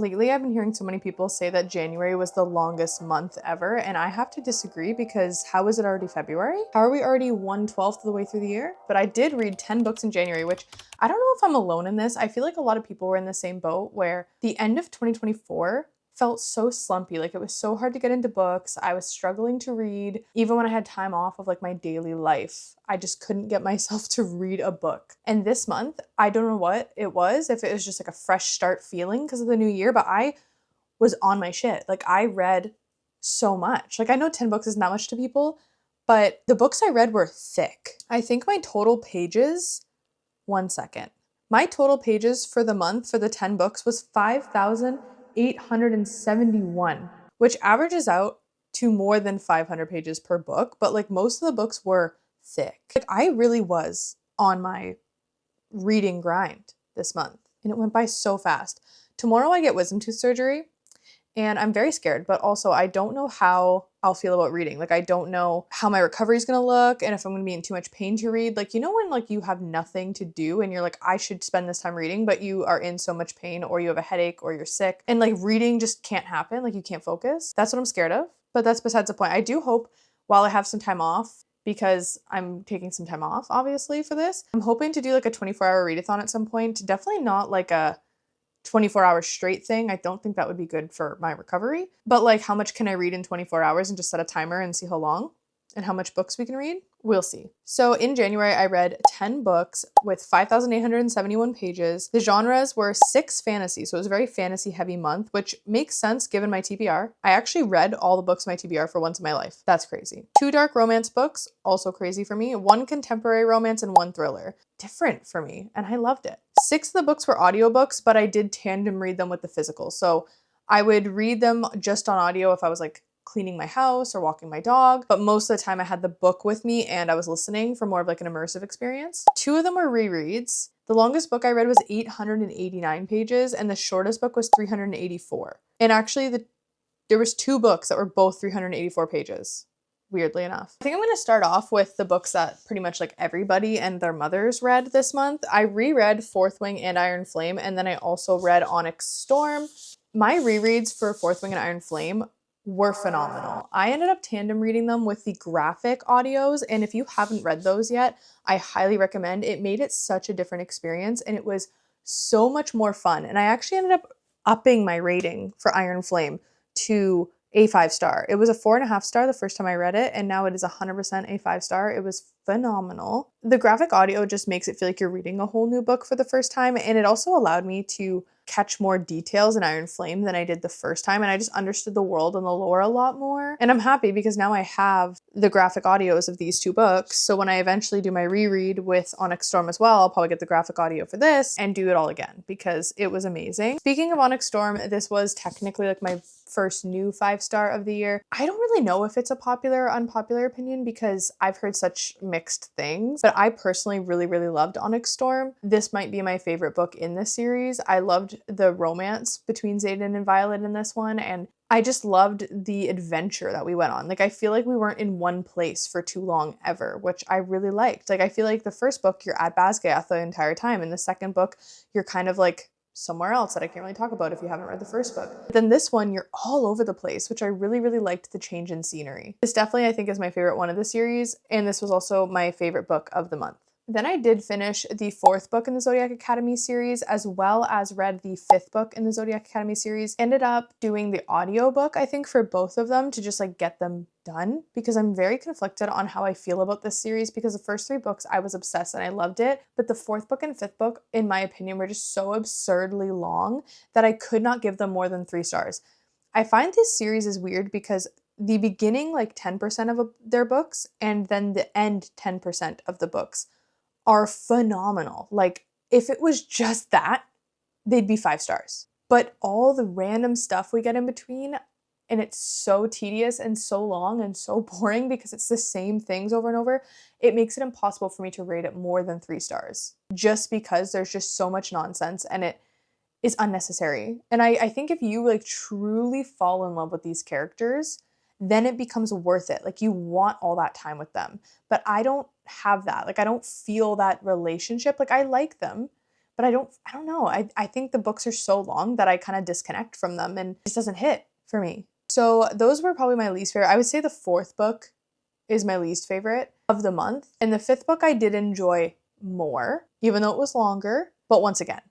Lately, I've been hearing so many people say that January was the longest month ever, and I have to disagree because how is it already February? How are we already 1/12 of the way through the year? But I did read 10 books in January, which I don't know if I'm alone in this. I feel like a lot of people were in the same boat where the end of 2024 felt so slumpy. Like it was so hard to get into books. I was struggling to read. Even when I had time off of like my daily life, I just couldn't get myself to read a book. And this month, I don't know what it was, if it was just like a fresh start feeling because of the new year, but I was on my shit. Like I read so much. Like I know 10 books is not much to people, but the books I read were thick. I think my total pages, one second. My total pages for the month for the 10 books was 5,871, which averages out to more than 500 pages per book, but like most of the books were thick. Like I really was on my reading grind this month and it went by so fast. Tomorrow I get wisdom tooth surgery and I'm very scared, but also I don't know how I'll feel about reading. Like I don't know how my recovery is going to look and if I'm going to be in too much pain to read. Like, you know, when like you have nothing to do and you're like, I should spend this time reading, but you are in so much pain or you have a headache or you're sick and like reading just can't happen. Like you can't focus. That's what I'm scared of, but that's besides the point. I do hope while I have some time off, because I'm taking some time off obviously for this, I'm hoping to do like a 24-hour readathon at some point. Definitely not like a 24 hours straight thing. I don't think that would be good for my recovery. But like how much can I read in 24 hours and just set a timer and see how long and how much books we can read? We'll see. So in January, I read 10 books with 5,871 pages. The genres were 6 fantasy. So it was a very fantasy heavy month, which makes sense given my TBR. I actually read all the books in my TBR for once in my life. That's crazy. 2 dark romance books, also crazy for me. 1 contemporary romance and 1 thriller. Different for me, and I loved it. 6 of the books were audiobooks, but I did tandem read them with the physical. So I would read them just on audio if I was like cleaning my house or walking my dog, but most of the time I had the book with me and I was listening for more of like an immersive experience. 2 of them were rereads. The longest book I read was 889 pages and the shortest book was 384. And actually there was 2 books that were both 384 pages. Weirdly enough. I think I'm going to start off with the books that pretty much like everybody and their mothers read this month. I reread Fourth Wing and Iron Flame, and then I also read Onyx Storm. My rereads for Fourth Wing and Iron Flame were phenomenal. I ended up tandem reading them with the graphic audios, and if you haven't read those yet, I highly recommend. It made it such a different experience, and it was so much more fun. And I actually ended up upping my rating for Iron Flame to a 5-star. It was a 4.5 star the first time I read it, and now it is 100% a 5-star. It was phenomenal. The graphic audio just makes it feel like you're reading a whole new book for the first time, and it also allowed me to catch more details in Iron Flame than I did the first time, and I just understood the world and the lore a lot more. And I'm happy because now I have the graphic audios of these 2 books, so when I eventually do my reread with Onyx Storm as well, I'll probably get the graphic audio for this and do it all again because it was amazing. Speaking of Onyx Storm, this was technically like my first new 5-star of the year. I don't really know if it's a popular or unpopular opinion because I've heard such mixed things, but I personally really, really loved Onyx Storm. This might be my favorite book in this series. I loved the romance between Xaden and Violet in this one, and I just loved the adventure that we went on. Like, I feel like we weren't in one place for too long ever, which I really liked. Like, I feel like the first book, you're at Basgiath the entire time. In the second book, you're kind of like somewhere else that I can't really talk about if you haven't read the first book. But then this one, you're all over the place, which I really, really liked the change in scenery. This definitely, I think, is my favorite one of the series, and this was also my favorite book of the month. Then I did finish the 4th book in the Zodiac Academy series, as well as read the 5th book in the Zodiac Academy series. Ended up doing the audiobook, I think, for both of them to just like get them done because I'm very conflicted on how I feel about this series because the first 3 books I was obsessed and I loved it, but the 4th book and 5th book, in my opinion, were just so absurdly long that I could not give them more than 3 stars. I find this series is weird because the beginning, like 10% of their books, and then the end 10% of the books are phenomenal. Like, if it was just that, they'd be 5 stars. But all the random stuff we get in between, and it's so tedious and so long and so boring because it's the same things over and over, it makes it impossible for me to rate it more than 3 stars. Just because there's just so much nonsense and it is unnecessary. And I think if you like truly fall in love with these characters, then it becomes worth it. Like, you want all that time with them. But I don't have that. Like, I don't feel that relationship. Like, I like them, but I don't know. I think the books are so long that I kind of disconnect from them and it just doesn't hit for me. So those were probably my least favorite. I would say the 4th book is my least favorite of the month. And the 5th book I did enjoy more, even though it was longer. But once again,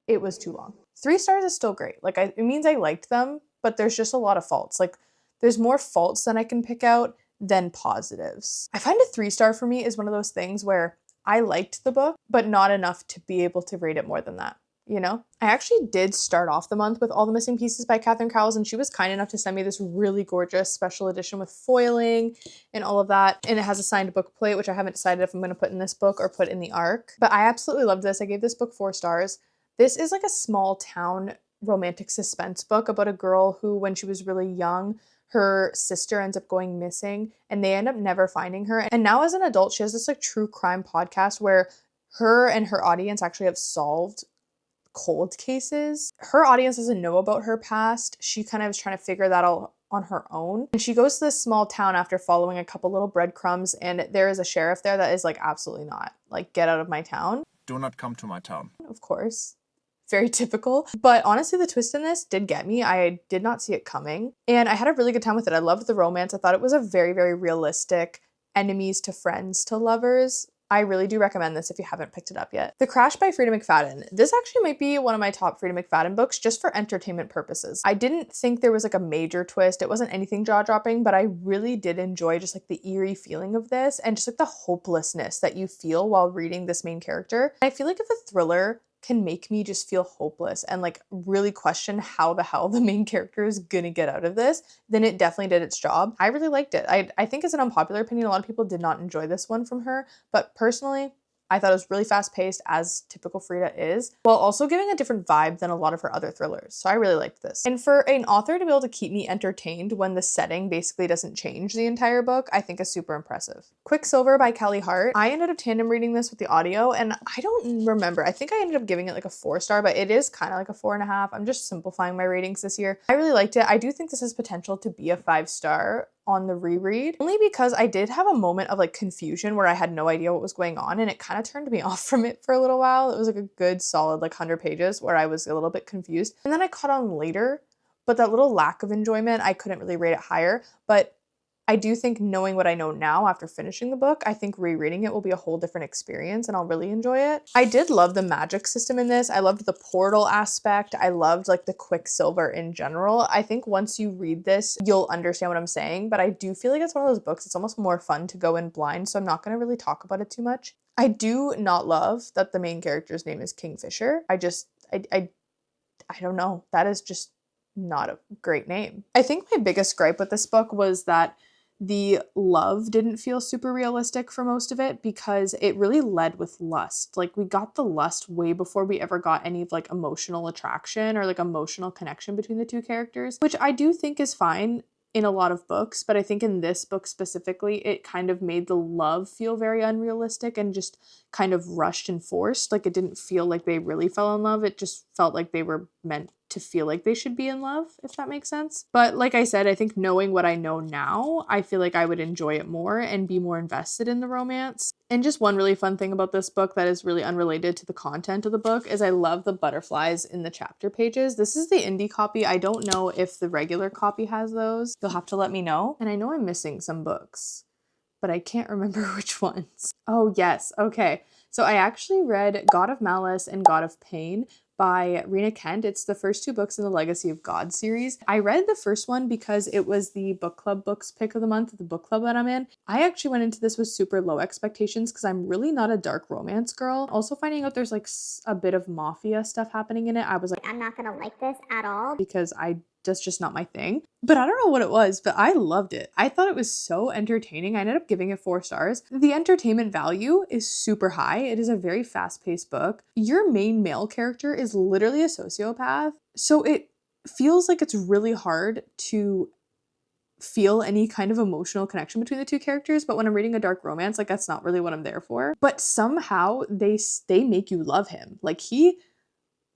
it was too long. 3 stars is still great. Like, it means I liked them, but there's just a lot of faults. Like, there's more faults than I can pick out than positives. I find a 3-star for me is one of those things where I liked the book, but not enough to be able to rate it more than that. You know, I actually did start off the month with All the Missing Pieces by Catherine Cowles, and she was kind enough to send me this really gorgeous special edition with foiling and all of that. And it has a signed book plate, which I haven't decided if I'm going to put in this book or put in the ARC. But I absolutely loved this. I gave this book 4 stars. This is like a small town romantic suspense book about a girl who, when she was really young, her sister ends up going missing and they end up never finding her. And now as an adult, she has this like true crime podcast where her and her audience actually have solved cold cases. Her audience doesn't know about her past. She kind of is trying to figure that out on her own. And she goes to this small town after following a couple little breadcrumbs, and there is a sheriff there that is like, absolutely not. Like, get out of my town. Do not come to my town. Of course. Very typical. But honestly, the twist in this did get me. I did not see it coming. And I had a really good time with it. I loved the romance. I thought it was a very, very realistic enemies to friends to lovers. I really do recommend this if you haven't picked it up yet. The Crash by Frida McFadden. This actually might be one of my top Frida McFadden books just for entertainment purposes. I didn't think there was like a major twist. It wasn't anything jaw-dropping, but I really did enjoy just like the eerie feeling of this and just like the hopelessness that you feel while reading this main character. I feel like if a thriller can make me just feel hopeless and like really question how the hell the main character is gonna get out of this, then it definitely did its job. I really liked it. I think as an unpopular opinion, a lot of people did not enjoy this one from her, but personally, I thought it was really fast-paced, as typical Frida is, while also giving a different vibe than a lot of her other thrillers. So I really liked this. And for an author to be able to keep me entertained when the setting basically doesn't change the entire book, I think is super impressive. Quicksilver by Kelly Hart. I ended up tandem reading this with the audio, and I don't remember. I think I ended up giving it like a 4-star, but it is kind of like a 4.5. I'm just simplifying my ratings this year. I really liked it. I do think this has potential to be a 5-star on the reread, only because I did have a moment of like confusion where I had no idea what was going on, and it kind of turned me off from it for a little while. It was like a good solid like 100 pages where I was a little bit confused, and then I caught on later, but that little lack of enjoyment, I couldn't really rate it higher. But I do think, knowing what I know now after finishing the book, I think rereading it will be a whole different experience and I'll really enjoy it. I did love the magic system in this. I loved the portal aspect. I loved like the Quicksilver in general. I think once you read this, you'll understand what I'm saying, but I do feel like it's one of those books, it's almost more fun to go in blind, so I'm not going to really talk about it too much. I do not love that the main character's name is Kingfisher. I don't know. That is just not a great name. I think my biggest gripe with this book was that the love didn't feel super realistic for most of it, because it really led with lust. Like, we got the lust way before we ever got any like emotional attraction or like emotional connection between the two characters, which I do think is fine in a lot of books, but I think in this book specifically, it kind of made the love feel very unrealistic and just kind of rushed and forced. Like, it didn't feel like they really fell in love. It just felt like they were meant to feel like they should be in love, if that makes sense. But like I said, I think knowing what I know now, I feel like I would enjoy it more and be more invested in the romance. And just one really fun thing about this book that is really unrelated to the content of the book is I love the butterflies in the chapter pages. This is the indie copy. I don't know if the regular copy has those. You'll have to let me know. And I know I'm missing some books, but I can't remember which ones. Oh yes, okay. So I actually read God of Malice and God of Pain by Rena Kent. It's the first 2 books in the Legacy of God series. I read the first one because it was the book club books pick of the month, the book club that I'm in. I actually went into this with super low expectations because I'm really not a dark romance girl. Also, finding out there's like a bit of mafia stuff happening in it, I was like, I'm not gonna like this at all, because that's just not my thing. But I don't know what it was, but I loved it. I thought it was so entertaining. I ended up giving it 4 stars. The entertainment value is super high. It is a very fast-paced book. Your main male character is literally a sociopath, so it feels like it's really hard to feel any kind of emotional connection between the two characters. But when I'm reading a dark romance, like, that's not really what I'm there for. But somehow they make you love him. Like, he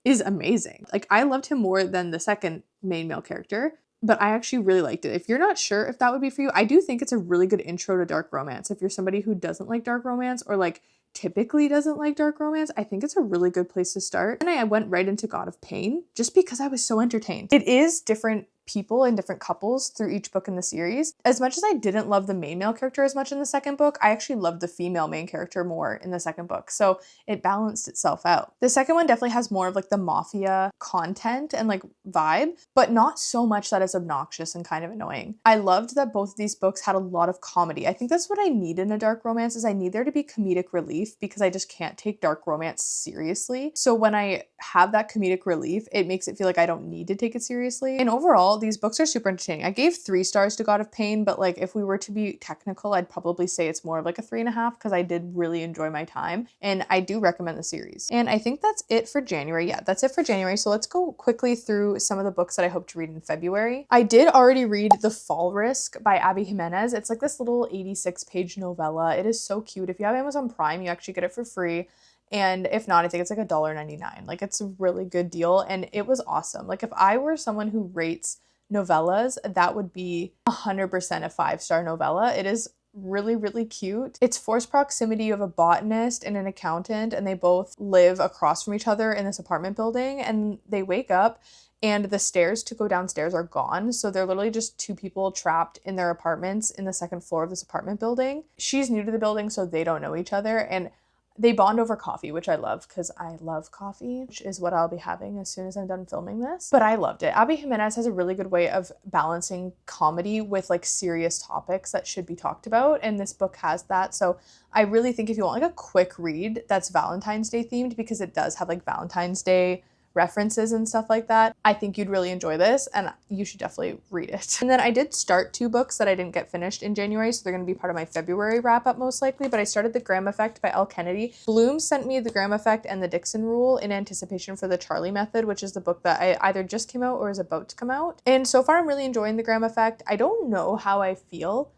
is amazing. Like, I loved him more than the second main male character, but I actually really liked it. If you're not sure if that would be for you, I do think it's a really good intro to dark romance. If you're somebody who doesn't like dark romance or like typically doesn't like dark romance, I think it's a really good place to start. And I went right into God of Pain just because I was so entertained. It is different people and different couples through each book in the series. As much as I didn't love the main male character as much in the second book, I actually loved the female main character more in the second book. So it balanced itself out. The second one definitely has more of like the mafia content and like vibe, but not so much that it's obnoxious and kind of annoying. I loved that both of these books had a lot of comedy. I think that's what I need in a dark romance, is I need there to be comedic relief, because I just can't take dark romance seriously. So when I have that comedic relief, it makes it feel like I don't need to take it seriously. And overall, these books are super entertaining. I gave 3 stars to God of Pain, but like if we were to be technical, I'd probably say it's more of like a 3.5, because I did really enjoy my time and I do recommend the series. And I think that's it for January. Yeah, that's it for January. So let's go quickly through some of the books that I hope to read in February. I did already read The Fall Risk by Abby Jimenez. It's like this little 86-page novella. It is so cute. If you have Amazon Prime, you actually get it for free. And if not, I think it's like $1.99. Like, it's a really good deal and it was awesome. Like, if I were someone who rates novellas, that would be 100% a 5-star novella. It is really, really cute. It's forced proximity of a botanist and an accountant, and they both live across from each other in this apartment building, and they wake up and the stairs to go downstairs are gone. So they're literally just 2 people trapped in their apartments in the second floor of this apartment building. She's new to the building, so they don't know each other, and they bond over coffee, which I love because I love coffee, which is what I'll be having as soon as I'm done filming this. But I loved it. Abby Jimenez has a really good way of balancing comedy with like serious topics that should be talked about, and this book has that. So I really think if you want like a quick read that's Valentine's Day themed, because it does have like Valentine's Day references and stuff like that, I think you'd really enjoy this and you should definitely read it. And then I did start 2 books that I didn't get finished in January, so they're going to be part of my February wrap up most likely, but I started The Graham Effect by Elle Kennedy. Bloom sent me The Graham Effect and The Dixon Rule in anticipation for The Charlie Method, which is the book that I either just came out or is about to come out. And so far I'm really enjoying The Graham Effect. I don't know how I feel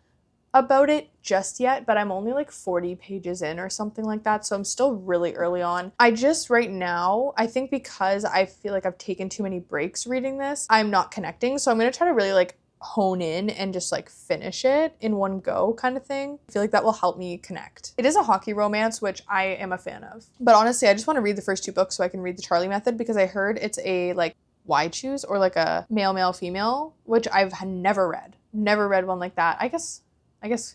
about it just yet, but I'm only like 40 pages in or something like that, so I'm still really early on. I just right now, I think because I feel like I've taken too many breaks reading this, I'm not connecting, so I'm gonna try to really like hone in and just like finish it in one go kind of thing. I feel like that will help me connect. It is a hockey romance, which I am a fan of, but honestly I just want to read the first 2 books so I can read The Charlie Method, because I heard it's a like why choose or like a male female, which I've never read one like that. I guess,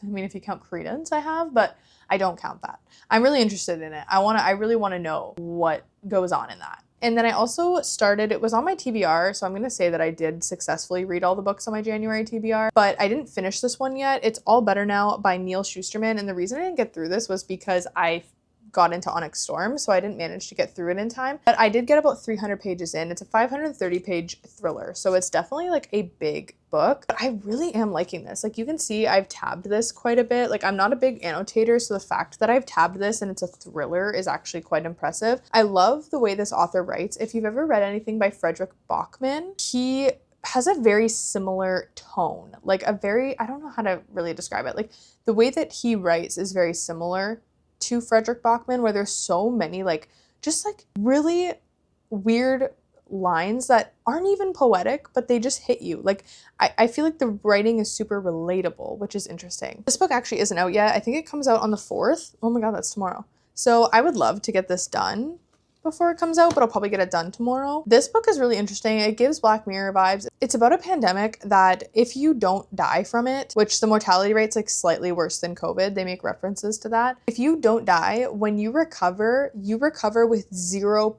I mean, if you count Credence, I have, but I don't count that. I'm really interested in it. I really want to know what goes on in that. And then I also started, it was on my TBR, so I'm going to say that I did successfully read all the books on my January TBR, but I didn't finish this one yet. It's All Better Now by Neil Shusterman, and the reason I didn't get through this was because I got into Onyx Storm, so I didn't manage to get through it in time. But I did get about 300 pages in. It's a 530-page thriller, so it's definitely like a big book. But I really am liking this. Like, you can see I've tabbed this quite a bit. Like, I'm not a big annotator, so the fact that I've tabbed this and it's a thriller is actually quite impressive. I love the way this author writes. If you've ever read anything by Frederick Bachman, he has a very similar tone. Like a very, I don't know how to really describe it. Like, the way that he writes is very similar to Frederick Bachman, where there's so many like just like really weird lines that aren't even poetic, but they just hit you. Like, I feel like the writing is super relatable, which is interesting. This book actually isn't out yet. I think it comes out on the 4th. Oh my god, that's tomorrow. So I would love to get this done before it comes out, but I'll probably get it done tomorrow. This book is really interesting. It gives Black Mirror vibes. It's about a pandemic that if you don't die from it, which the mortality rate's like slightly worse than COVID, they make references to that. If you don't die, when you recover with 0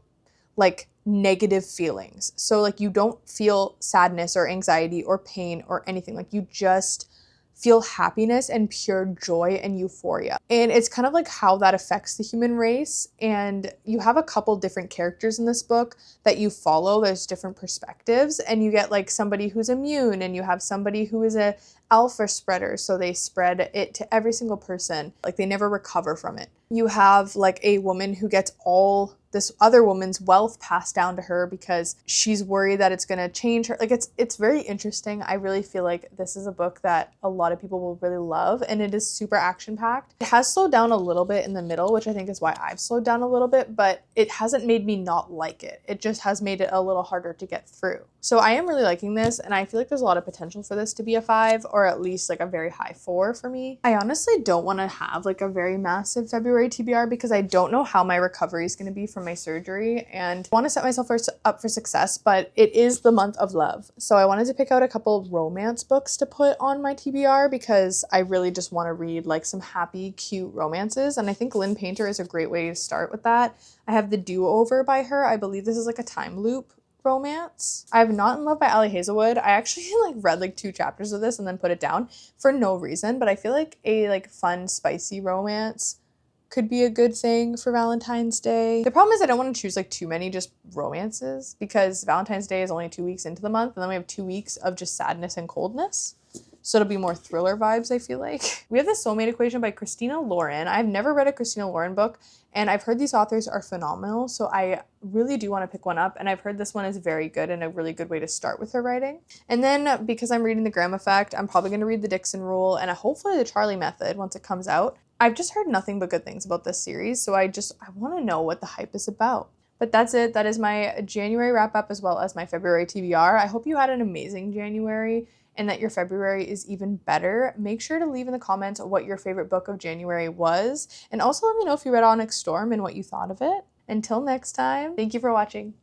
like negative feelings. So like you don't feel sadness or anxiety or pain or anything. Like you just feel happiness and pure joy and euphoria. And it's kind of like how that affects the human race. And you have a couple different characters in this book that you follow. There's different perspectives, and you get like somebody who's immune, and you have somebody who is a alpha spreader. So they spread it to every single person. Like, they never recover from it. You have like a woman who gets all this other woman's wealth passed down to her because she's worried that it's going to change her. Like, it's very interesting. I really feel like this is a book that a lot of people will really love, and it is super action-packed. It has slowed down a little bit in the middle, which I think is why I've slowed down a little bit, but it hasn't made me not like it. It just has made it a little harder to get through. So I am really liking this, and I feel like there's a lot of potential for this to be a 5, or at least like a very high 4 for me. I honestly don't want to have like a very massive February February TBR because I don't know how my recovery is going to be from my surgery and want to set myself up for success, but it is the month of love. So I wanted to pick out a couple romance books to put on my TBR because I really just want to read like some happy, cute romances. And I think Lynn Painter is a great way to start with that. I have The Do-Over by her. I believe this is like a time loop romance. I have Not in Love by Ali Hazelwood. I actually like read like 2 chapters of this and then put it down for no reason, but I feel like a like fun, spicy romance could be a good thing for Valentine's Day. The problem is I don't want to choose like too many just romances because Valentine's Day is only 2 weeks into the month and then we have 2 weeks of just sadness and coldness. So it'll be more thriller vibes, I feel like. We have The Soulmate Equation by Christina Lauren. I've never read a Christina Lauren book, and I've heard these authors are phenomenal, so I really do want to pick one up, and I've heard this one is very good and a really good way to start with her writing. And then, because I'm reading The Graham Effect, I'm probably going to read The Dixon Rule, and hopefully The Charlie Method once it comes out. I've just heard nothing but good things about this series, so I want to know what the hype is about. But that's it. That is my January wrap-up as well as my February TBR. I hope you had an amazing January and that your February is even better. Make sure to leave in the comments what your favorite book of January was. And also let me know if you read Onyx Storm and what you thought of it. Until next time, thank you for watching.